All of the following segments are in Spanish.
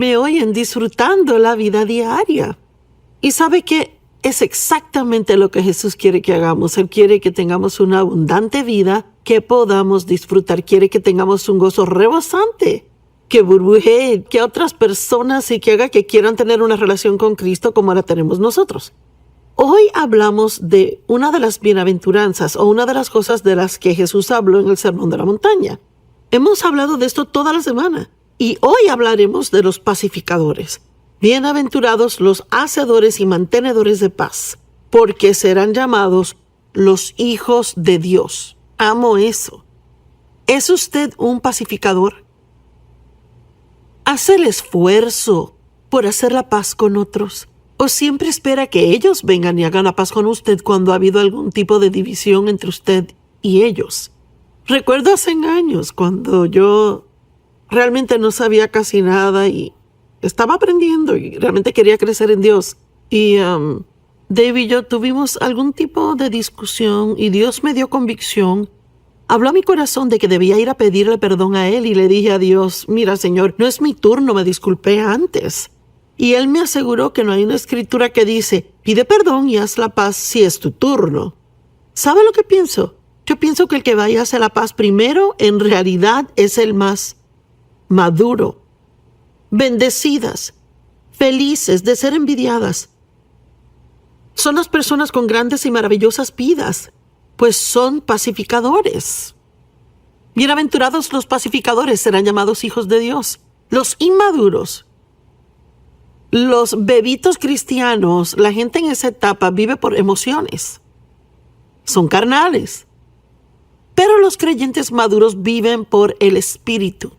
me oyen disfrutando la vida diaria. Y sabe que es exactamente lo que Jesús quiere que hagamos. Él quiere que tengamos una abundante vida que podamos disfrutar. Quiere que tengamos un gozo rebosante, que burbujee, que otras personas y que haga que quieran tener una relación con Cristo como la tenemos nosotros. Hoy hablamos de una de las bienaventuranzas o una de las cosas de las que Jesús habló en el Sermón de la Montaña. Hemos hablado de esto toda la semana y hoy hablaremos de los pacificadores. Bienaventurados los hacedores y mantenedores de paz, porque serán llamados los hijos de Dios. Amo eso. ¿Es usted un pacificador? ¿Hace el esfuerzo por hacer la paz con otros? ¿O siempre espera que ellos vengan y hagan la paz con usted cuando ha habido algún tipo de división entre usted y ellos? Recuerdo hace años cuando yo realmente no sabía casi nada y estaba aprendiendo y realmente quería crecer en Dios. Y Dave y yo tuvimos algún tipo de discusión y Dios me dio convicción. Habló a mi corazón de que debía ir a pedirle perdón a Él y le dije a Dios, mira Señor, no es mi turno, me disculpé antes. Y Él me aseguró que no hay una escritura que dice, pide perdón y haz la paz si es tu turno. ¿Sabe lo que pienso? Yo pienso que el que vaya a hacer la paz primero en realidad es el más maduro. Bendecidas, felices de ser envidiadas. Son las personas con grandes y maravillosas vidas, pues son pacificadores. Bienaventurados los pacificadores serán llamados hijos de Dios. Los inmaduros, los bebitos cristianos, la gente en esa etapa vive por emociones. Son carnales. Pero los creyentes maduros viven por el Espíritu.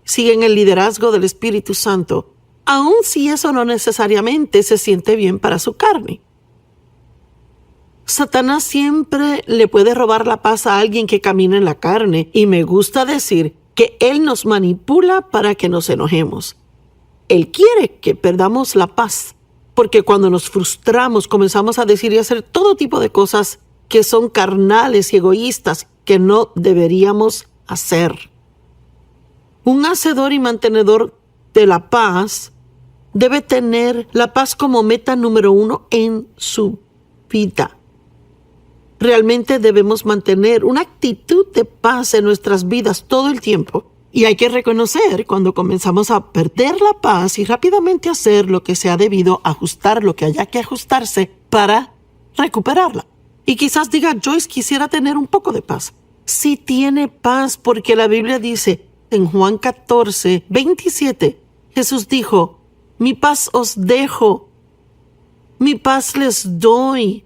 Siguen el liderazgo del Espíritu Santo, aun si eso no necesariamente se siente bien para su carne. Satanás siempre le puede robar la paz a alguien que camina en la carne, y me gusta decir que él nos manipula para que nos enojemos. Él quiere que perdamos la paz, porque cuando nos frustramos comenzamos a decir y hacer todo tipo de cosas que son carnales y egoístas que no deberíamos hacer. Un hacedor y mantenedor de la paz debe tener la paz como meta número 1 en su vida. Realmente debemos mantener una actitud de paz en nuestras vidas todo el tiempo. Y hay que reconocer cuando comenzamos a perder la paz y rápidamente hacer lo que sea debido, ajustar lo que haya que ajustarse para recuperarla. Y quizás diga, Joyce, quisiera tener un poco de paz. Sí tiene paz porque la Biblia dice en Juan 14, 27, Jesús dijo, mi paz os dejo, mi paz les doy.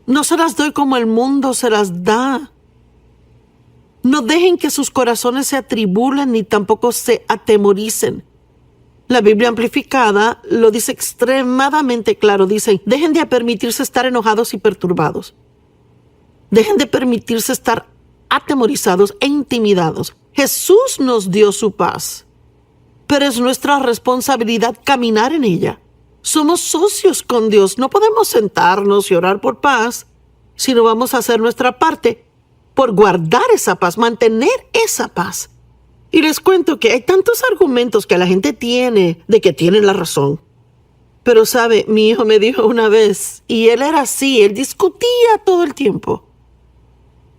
No se las doy como el mundo se las da. No dejen que sus corazones se atribulen ni tampoco se atemoricen. La Biblia amplificada lo dice extremadamente claro. Dice, dejen de permitirse estar enojados y perturbados. Dejen de permitirse estar atemorizados e intimidados. Jesús nos dio su paz, pero es nuestra responsabilidad caminar en ella. Somos socios con Dios. No podemos sentarnos y orar por paz si no vamos a hacer nuestra parte por guardar esa paz, mantener esa paz. Y les cuento que hay tantos argumentos que la gente tiene de que tienen la razón. Pero sabe, mi hijo me dijo una vez, y él era así, él discutía todo el tiempo.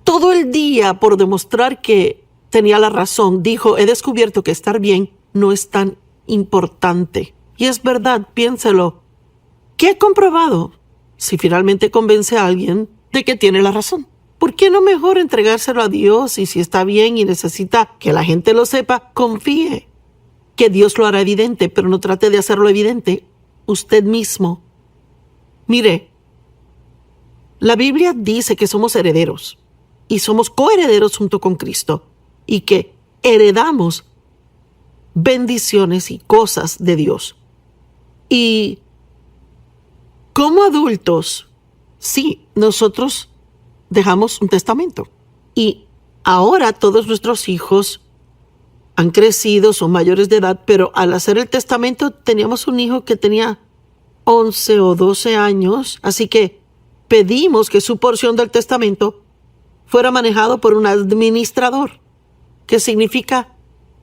Todo el día por demostrar que tenía la razón, dijo, he descubierto que estar bien no es tan importante. Y es verdad, piénselo. ¿Qué he comprobado? Si finalmente convence a alguien de que tiene la razón. ¿Por qué no mejor entregárselo a Dios? Y si está bien y necesita que la gente lo sepa, confíe que Dios lo hará evidente, pero no trate de hacerlo evidente usted mismo. Mire, la Biblia dice que somos herederos y somos coherederos junto con Cristo y que heredamos bendiciones y cosas de Dios. Y como adultos, sí, nosotros dejamos un testamento. Y ahora todos nuestros hijos han crecido, son mayores de edad, pero al hacer el testamento teníamos un hijo que tenía 11 o 12 años, así que pedimos que su porción del testamento fuera manejado por un administrador, que significa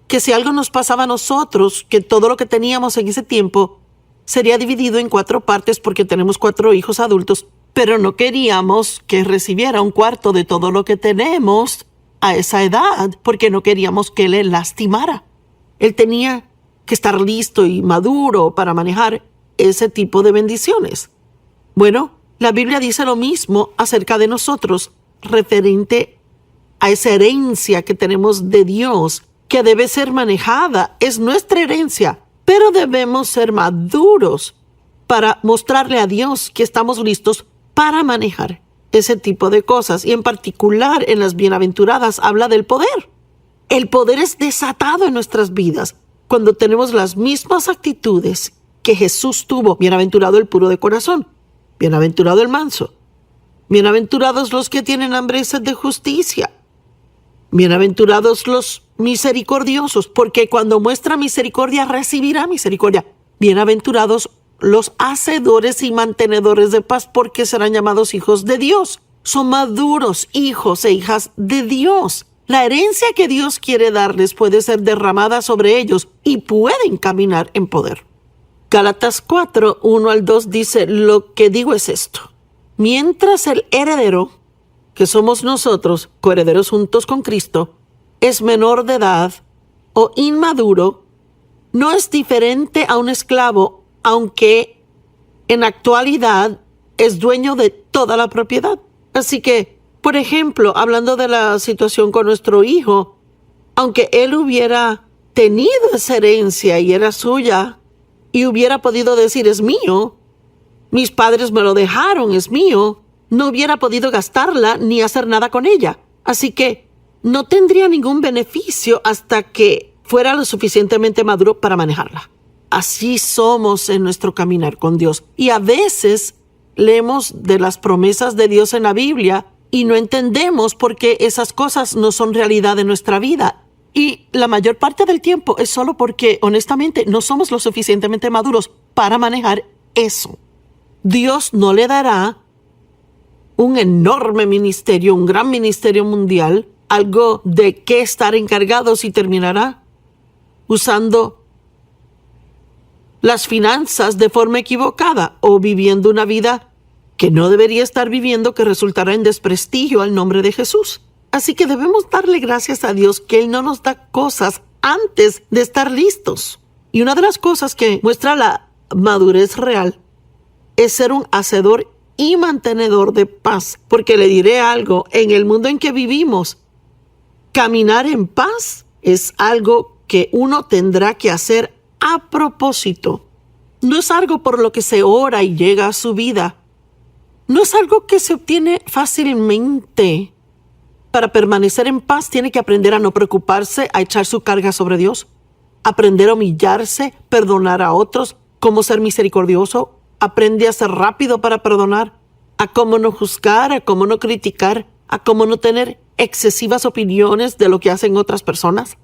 que si algo nos pasaba a nosotros, que todo lo que teníamos en ese tiempo sería dividido en 4 partes porque tenemos 4 hijos adultos, pero no queríamos que recibiera un cuarto de todo lo que tenemos a esa edad porque no queríamos que le lastimara. Él tenía que estar listo y maduro para manejar ese tipo de bendiciones. Bueno, la Biblia dice lo mismo acerca de nosotros, referente a esa herencia que tenemos de Dios, que debe ser manejada. Es nuestra herencia, pero debemos ser maduros para mostrarle a Dios que estamos listos para manejar ese tipo de cosas. Y en particular en las bienaventuradas habla del poder. El poder es desatado en nuestras vidas cuando tenemos las mismas actitudes que Jesús tuvo. Bienaventurado el puro de corazón, bienaventurado el manso, bienaventurados los que tienen hambre y sed de justicia, bienaventurados los misericordiosos, porque cuando muestra misericordia recibirá misericordia. Bienaventurados los hacedores y mantenedores de paz, porque serán llamados hijos de Dios. Son maduros hijos e hijas de Dios. La herencia que Dios quiere darles puede ser derramada sobre ellos y pueden caminar en poder. Gálatas 4, 1 al 2 dice: lo que digo es esto. Mientras el heredero, que somos nosotros, coherederos juntos con Cristo, es menor de edad o inmaduro, no es diferente a un esclavo, aunque en actualidad es dueño de toda la propiedad. Así que, por ejemplo, hablando de la situación con nuestro hijo, aunque él hubiera tenido esa herencia y era suya, y hubiera podido decir es mío, mis padres me lo dejaron, es mío, no hubiera podido gastarla ni hacer nada con ella. Así que no tendría ningún beneficio hasta que fuera lo suficientemente maduro para manejarla. Así somos en nuestro caminar con Dios. Y a veces leemos de las promesas de Dios en la Biblia y no entendemos por qué esas cosas no son realidad en nuestra vida. Y la mayor parte del tiempo es solo porque, honestamente, no somos lo suficientemente maduros para manejar eso. Dios no le dará un enorme ministerio, un gran ministerio mundial, algo de qué estar encargados, y terminará usando las finanzas de forma equivocada o viviendo una vida que no debería estar viviendo, que resultará en desprestigio al nombre de Jesús. Así que debemos darle gracias a Dios que Él no nos da cosas antes de estar listos. Y una de las cosas que muestra la madurez real es ser un hacedor y mantenedor de paz. Porque le diré algo, en el mundo en que vivimos, caminar en paz es algo que uno tendrá que hacer a propósito. No es algo por lo que se ora y llega a su vida. No es algo que se obtiene fácilmente. Para permanecer en paz tiene que aprender a no preocuparse, a echar su carga sobre Dios, aprender a humillarse, perdonar a otros, cómo ser misericordioso. Aprende a ser rápido para perdonar, a cómo no juzgar, a cómo no criticar, a cómo no tener excesivas opiniones de lo que hacen otras personas,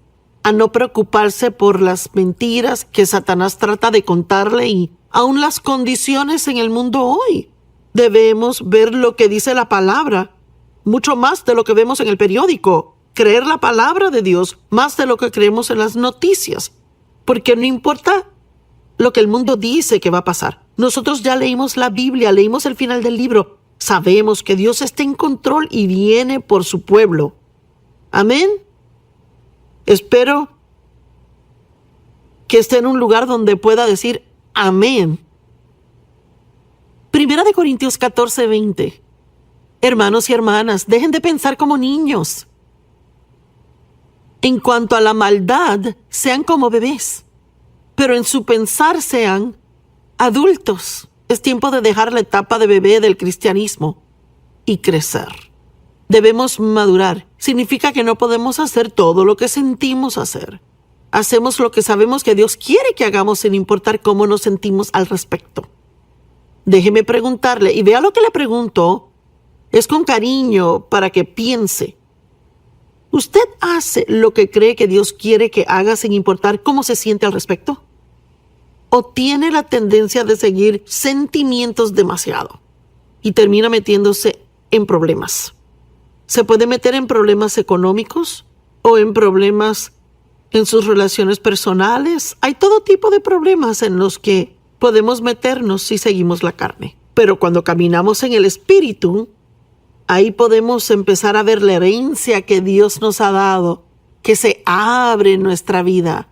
a no preocuparse por las mentiras que Satanás trata de contarle y aún las condiciones en el mundo hoy. Debemos ver lo que dice la palabra, mucho más de lo que vemos en el periódico, creer la palabra de Dios más de lo que creemos en las noticias, porque no importa lo que el mundo dice que va a pasar. Nosotros ya leímos la Biblia, leímos el final del libro, sabemos que Dios está en control y viene por su pueblo. Amén. Espero que esté en un lugar donde pueda decir amén. Primera de Corintios 14:20. Hermanos y hermanas, dejen de pensar como niños. En cuanto a la maldad, sean como bebés, pero en su pensar sean adultos. Es tiempo de dejar la etapa de bebé del cristianismo y crecer. Debemos madurar. Significa que no podemos hacer todo lo que sentimos hacer. Hacemos lo que sabemos que Dios quiere que hagamos sin importar cómo nos sentimos al respecto. Déjeme preguntarle, y vea lo que le pregunto, es con cariño para que piense. ¿Usted hace lo que cree que Dios quiere que haga sin importar cómo se siente al respecto? ¿O tiene la tendencia de seguir sentimientos demasiado y termina metiéndose en problemas? Se puede meter en problemas económicos o en problemas en sus relaciones personales. Hay todo tipo de problemas en los que podemos meternos si seguimos la carne. Pero cuando caminamos en el Espíritu, ahí podemos empezar a ver la herencia que Dios nos ha dado, que se abre en nuestra vida.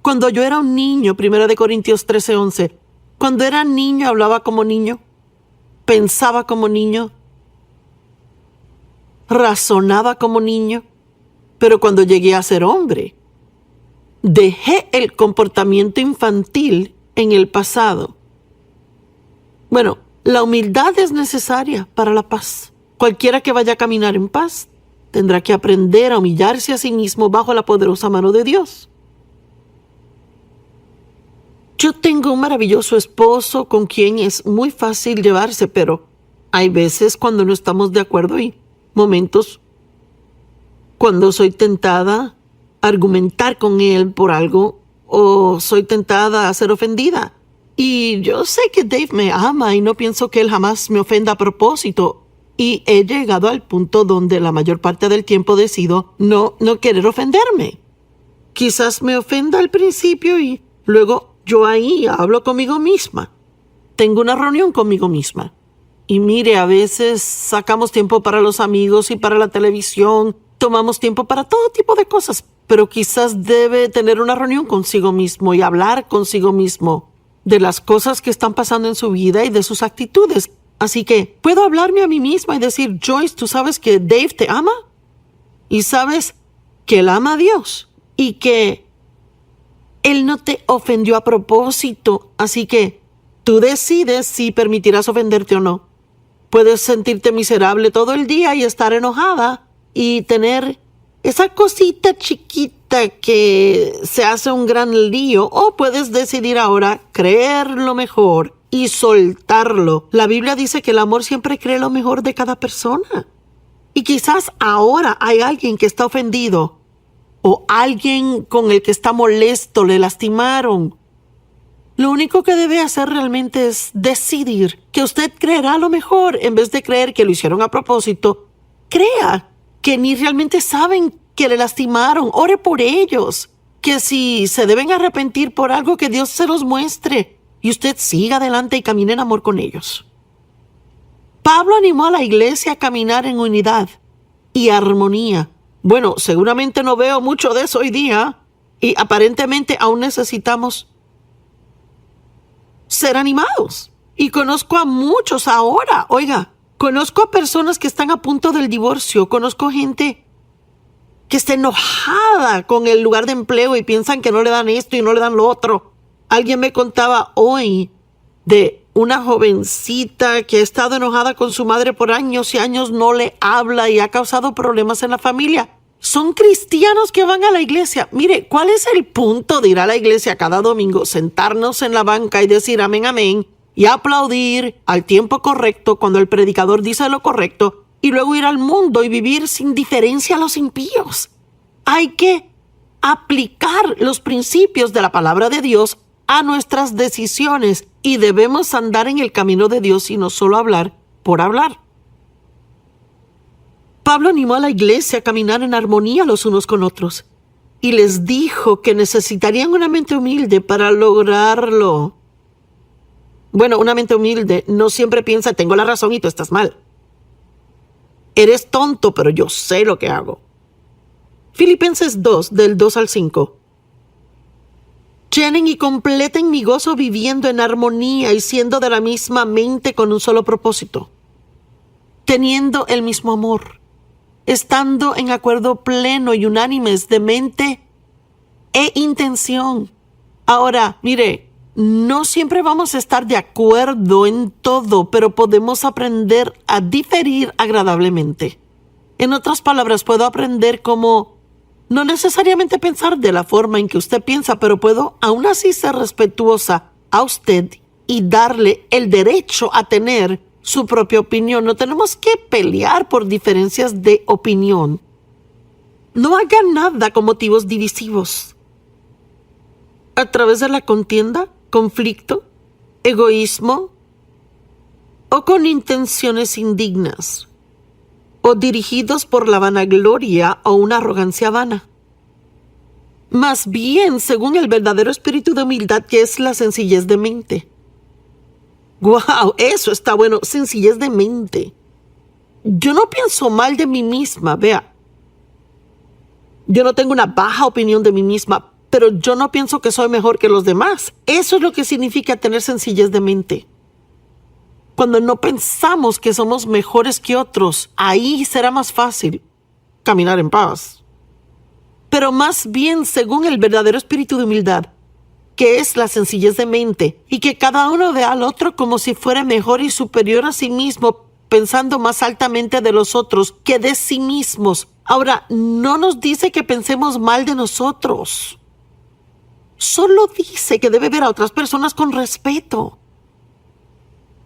Cuando yo era un niño, 1 Corintios 13:11, cuando era niño hablaba como niño, pensaba como niño, razonaba como niño, pero cuando llegué a ser hombre, dejé el comportamiento infantil en el pasado. Bueno, la humildad es necesaria para la paz. Cualquiera que vaya a caminar en paz tendrá que aprender a humillarse a sí mismo bajo la poderosa mano de Dios. Yo tengo un maravilloso esposo con quien es muy fácil llevarse, pero hay veces cuando no estamos de acuerdo y momentos cuando soy tentada a argumentar con él por algo o soy tentada a ser ofendida. Y yo sé que Dave me ama y no pienso que él jamás me ofenda a propósito. Y he llegado al punto donde la mayor parte del tiempo decido no querer ofenderme. Quizás me ofenda al principio y luego yo ahí hablo conmigo misma. Tengo una reunión conmigo misma. Y mire, a veces sacamos tiempo para los amigos y para la televisión. Tomamos tiempo para todo tipo de cosas. Pero quizás debe tener una reunión consigo mismo y hablar consigo mismo de las cosas que están pasando en su vida y de sus actitudes. Así que puedo hablarme a mí misma y decir, Joyce, ¿tú sabes que Dave te ama? Y sabes que él ama a Dios y que él no te ofendió a propósito. Así que tú decides si permitirás ofenderte o no. Puedes sentirte miserable todo el día y estar enojada y tener esa cosita chiquita que se hace un gran lío, o puedes decidir ahora creer lo mejor y soltarlo. La Biblia dice que el amor siempre cree lo mejor de cada persona. Y quizás ahora hay alguien que está ofendido o alguien con el que está molesto, le lastimaron. Lo único que debe hacer realmente es decidir que usted creerá lo mejor en vez de creer que lo hicieron a propósito. Crea que ni realmente saben que le lastimaron. Ore por ellos. Que si se deben arrepentir por algo, que Dios se los muestre y usted siga adelante y camine en amor con ellos. Pablo animó a la iglesia a caminar en unidad y armonía. Bueno, seguramente no veo mucho de eso hoy día y aparentemente aún necesitamos ser animados. Y conozco a muchos ahora. Oiga, conozco a personas que están a punto del divorcio. Conozco gente que está enojada con el lugar de empleo y piensan que no le dan esto y no le dan lo otro. Alguien me contaba hoy de una jovencita que ha estado enojada con su madre por años y años, no le habla y ha causado problemas en la familia. Son cristianos que van a la iglesia. Mire, ¿cuál es el punto de ir a la iglesia cada domingo, sentarnos en la banca y decir amén, amén, y aplaudir al tiempo correcto cuando el predicador dice lo correcto, y luego ir al mundo y vivir sin diferencia a los impíos? Hay que aplicar los principios de la palabra de Dios a nuestras decisiones y debemos andar en el camino de Dios y no solo hablar por hablar. Pablo animó a la iglesia a caminar en armonía los unos con otros y les dijo que necesitarían una mente humilde para lograrlo. Bueno, una mente humilde no siempre piensa tengo la razón y tú estás mal. Eres tonto, pero yo sé lo que hago. Filipenses 2, del 2 al 5. Llenen y completen mi gozo viviendo en armonía y siendo de la misma mente con un solo propósito, teniendo el mismo amor, estando en acuerdo pleno y unánimes de mente e intención. Ahora, mire, no siempre vamos a estar de acuerdo en todo, pero podemos aprender a diferir agradablemente. En otras palabras, puedo aprender cómo no necesariamente pensar de la forma en que usted piensa, pero puedo aún así ser respetuosa a usted y darle el derecho a tener su propia opinión. No tenemos que pelear por diferencias de opinión. No hagan nada con motivos divisivos. A través de la contienda, conflicto, egoísmo o con intenciones indignas o dirigidos por la vanagloria o una arrogancia vana. Más bien según el verdadero espíritu de humildad, que es la sencillez de mente. ¡Wow! Eso está bueno, sencillez de mente. Yo no pienso mal de mí misma, vea. Yo no tengo una baja opinión de mí misma, pero yo no pienso que soy mejor que los demás. Eso es lo que significa tener sencillez de mente. Cuando no pensamos que somos mejores que otros, ahí será más fácil caminar en paz. Pero más bien según el verdadero espíritu de humildad, que es la sencillez de mente, y que cada uno vea al otro como si fuera mejor y superior a sí mismo, pensando más altamente de los otros que de sí mismos. Ahora, no nos dice que pensemos mal de nosotros. Solo dice que debe ver a otras personas con respeto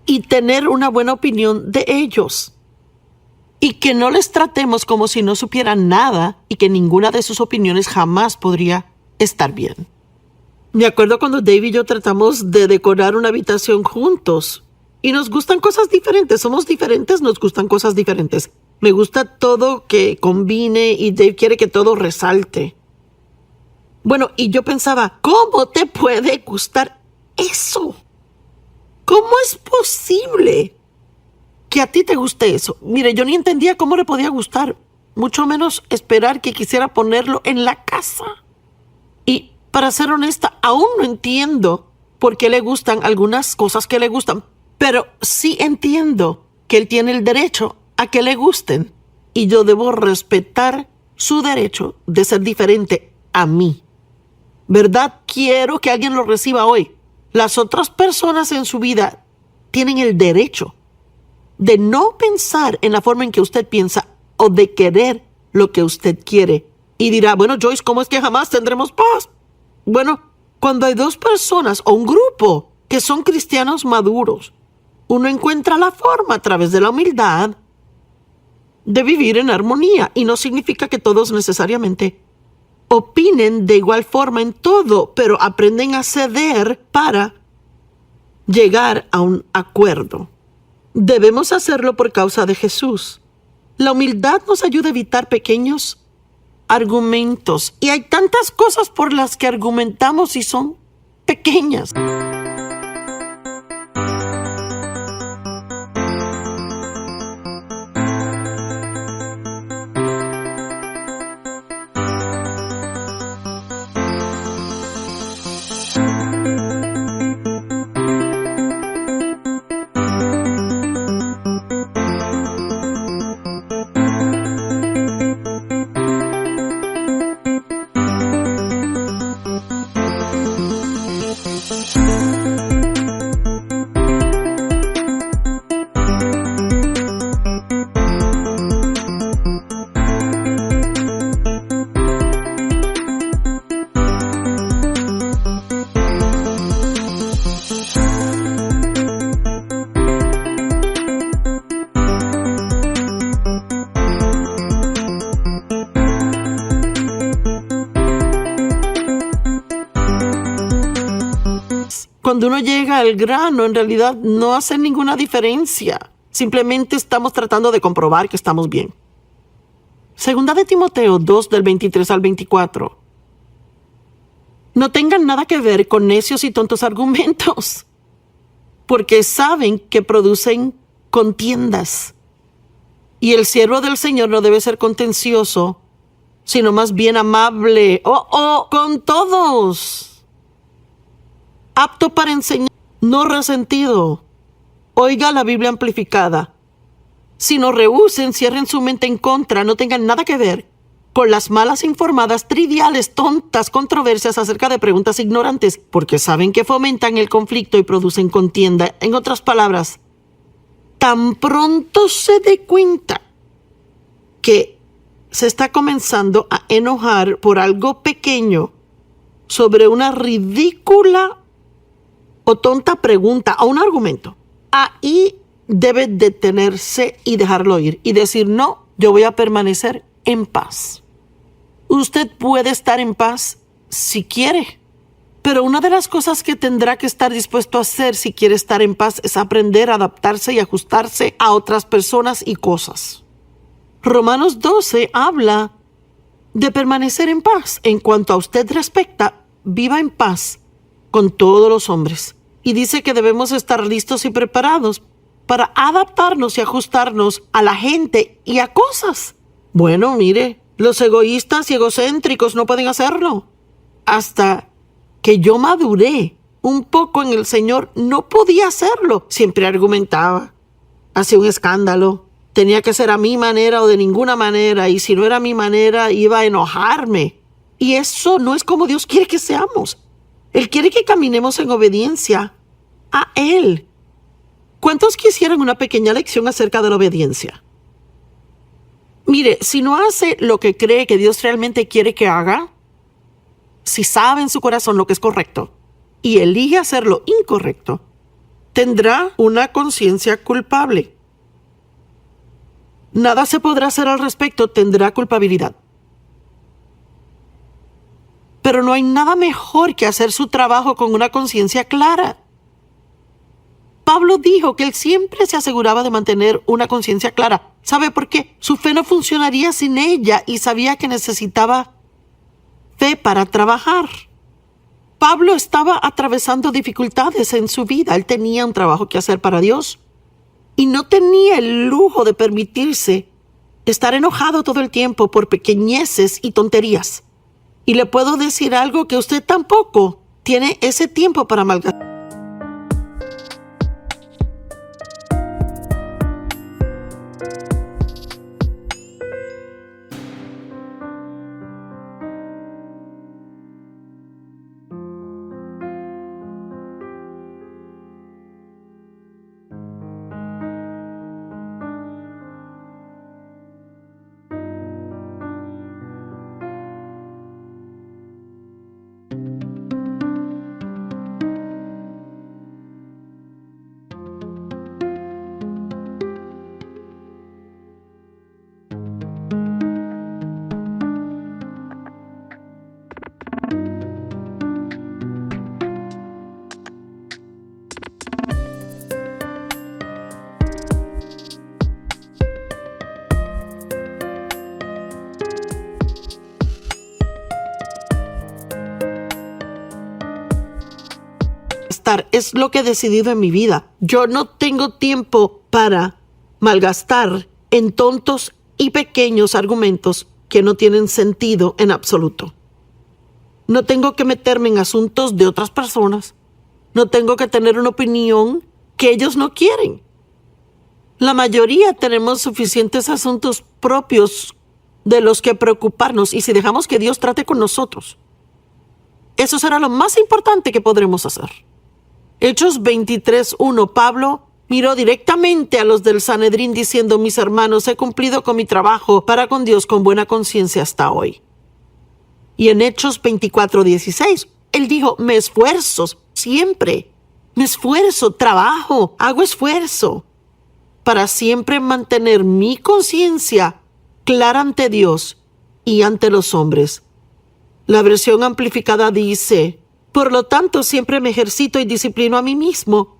y tener una buena opinión de ellos. Y que no les tratemos como si no supieran nada y que ninguna de sus opiniones jamás podría estar bien. Me acuerdo cuando Dave y yo tratamos de decorar una habitación juntos. Y nos gustan cosas diferentes. Somos diferentes, nos gustan cosas diferentes. Me gusta todo que combine y Dave quiere que todo resalte. Bueno, y yo pensaba, ¿cómo te puede gustar eso? ¿Cómo es posible que a ti te guste eso? Mire, yo ni entendía cómo le podía gustar, mucho menos esperar que quisiera ponerlo en la casa. Y para ser honesta, aún no entiendo por qué le gustan algunas cosas que le gustan, pero sí entiendo que él tiene el derecho a que le gusten y yo debo respetar su derecho de ser diferente a mí. ¿Verdad? Quiero que alguien lo reciba hoy. Las otras personas en su vida tienen el derecho de no pensar en la forma en que usted piensa o de querer lo que usted quiere. Y dirá, bueno, Joyce, ¿cómo es que jamás tendremos paz? Bueno, cuando hay dos personas o un grupo que son cristianos maduros, uno encuentra la forma a través de la humildad de vivir en armonía. Y no significa que todos necesariamente opinen de igual forma en todo, pero aprenden a ceder para llegar a un acuerdo. Debemos hacerlo por causa de Jesús. La humildad nos ayuda a evitar pequeños argumentos. Y hay tantas cosas por las que argumentamos y son pequeñas. Cuando uno llega al grano, en realidad no hace ninguna diferencia. Simplemente estamos tratando de comprobar que estamos bien. Segunda de Timoteo 2, del 23 al 24. No tengan nada que ver con necios y tontos argumentos, porque saben que producen contiendas. Y el siervo del Señor no debe ser contencioso, sino más bien amable, con todos, apto para enseñar, no resentido. Oiga la Biblia amplificada. Si no rehúsen, cierren su mente en contra, no tengan nada que ver con las malas informadas, triviales, tontas controversias acerca de preguntas ignorantes, porque saben que fomentan el conflicto y producen contienda. En otras palabras, tan pronto se dé cuenta que se está comenzando a enojar por algo pequeño sobre una ridícula o tonta pregunta o un argumento, ahí debe detenerse y dejarlo ir y decir, no, yo voy a permanecer en paz. Usted puede estar en paz si quiere, pero una de las cosas que tendrá que estar dispuesto a hacer si quiere estar en paz es aprender a adaptarse y ajustarse a otras personas y cosas. Romanos 12 habla de permanecer en paz. En cuanto a usted respecta, viva en paz con todos los hombres. Y dice que debemos estar listos y preparados para adaptarnos y ajustarnos a la gente y a cosas. Bueno, mire, los egoístas y egocéntricos no pueden hacerlo. Hasta que yo maduré un poco en el Señor, no podía hacerlo. Siempre argumentaba, hacía un escándalo. Tenía que ser a mi manera o de ninguna manera, y si no era a mi manera, iba a enojarme. Y eso no es como Dios quiere que seamos. Él quiere que caminemos en obediencia a Él. ¿Cuántos quisieran una pequeña lección acerca de la obediencia? Mire, si no hace lo que cree que Dios realmente quiere que haga, si sabe en su corazón lo que es correcto y elige hacer lo incorrecto, tendrá una conciencia culpable. Nada se podrá hacer al respecto, tendrá culpabilidad. Pero no hay nada mejor que hacer su trabajo con una conciencia clara. Pablo dijo que él siempre se aseguraba de mantener una conciencia clara. ¿Sabe por qué? Su fe no funcionaría sin ella y sabía que necesitaba fe para trabajar. Pablo estaba atravesando dificultades en su vida. Él tenía un trabajo que hacer para Dios y no tenía el lujo de permitirse estar enojado todo el tiempo por pequeñeces y tonterías. Y le puedo decir algo, que usted tampoco tiene ese tiempo para malgastar. Es lo que he decidido en mi vida. Yo no tengo tiempo para malgastar en tontos y pequeños argumentos que no tienen sentido en absoluto. No tengo que meterme en asuntos de otras personas. No tengo que tener una opinión que ellos no quieren. La mayoría tenemos suficientes asuntos propios de los que preocuparnos, y si dejamos que Dios trate con nosotros, eso será lo más importante que podremos hacer. Hechos 23:1, Pablo miró directamente a los del Sanedrín diciendo: mis hermanos, he cumplido con mi trabajo para con Dios con buena conciencia hasta hoy. Y en Hechos 24:16, él dijo: me esfuerzo siempre, me esfuerzo, trabajo, hago esfuerzo para siempre mantener mi conciencia clara ante Dios y ante los hombres. La versión amplificada dice: por lo tanto, siempre me ejercito y disciplino a mí mismo,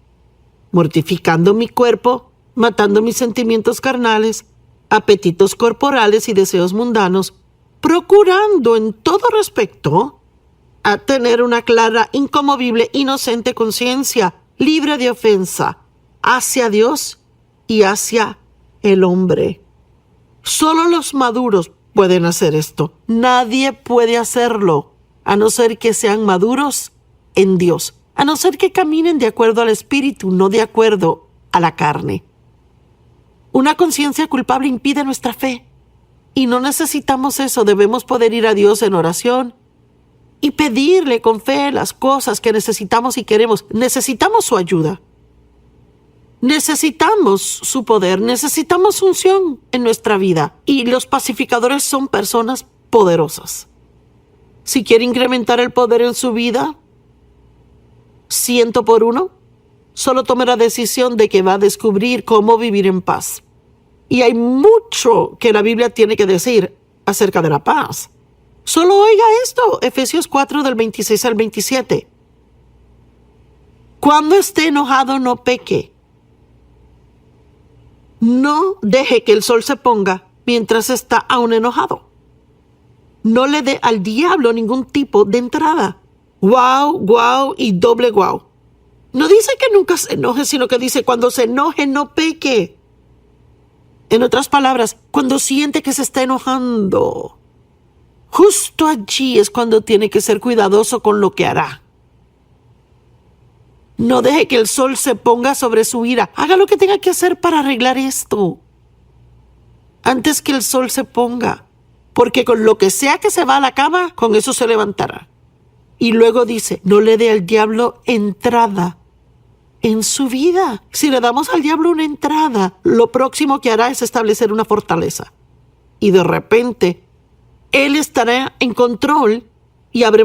mortificando mi cuerpo, matando mis sentimientos carnales, apetitos corporales y deseos mundanos, procurando en todo respecto a tener una clara, inconmovible, inocente conciencia, libre de ofensa, hacia Dios y hacia el hombre. Solo los maduros pueden hacer esto. Nadie puede hacerlo, a no ser que sean maduros en Dios, a no ser que caminen de acuerdo al Espíritu, no de acuerdo a la carne. Una conciencia culpable impide nuestra fe, y no necesitamos eso. Debemos poder ir a Dios en oración y pedirle con fe las cosas que necesitamos y queremos. Necesitamos su ayuda. Necesitamos su poder, necesitamos unción en nuestra vida, y los pacificadores son personas poderosas. Si quiere incrementar el poder en su vida 100%, solo tome la decisión de que va a descubrir cómo vivir en paz. Y hay mucho que la Biblia tiene que decir acerca de la paz. Solo oiga esto, Efesios 4 del 26 al 27. Cuando esté enojado, no peque. No deje que el sol se ponga mientras está aún enojado. No le dé al diablo ningún tipo de entrada. Guau, guau y doble guau. No dice que nunca se enoje, sino que dice cuando se enoje no peque. En otras palabras, cuando siente que se está enojando, justo allí es cuando tiene que ser cuidadoso con lo que hará. No deje que el sol se ponga sobre su ira. Haga lo que tenga que hacer para arreglar esto antes que el sol se ponga, porque con lo que sea que se va a la cama, con eso se levantará. Y luego dice, no le dé al diablo entrada en su vida. Si le damos al diablo una entrada, lo próximo que hará es establecer una fortaleza. Y de repente, él estará en control y habremos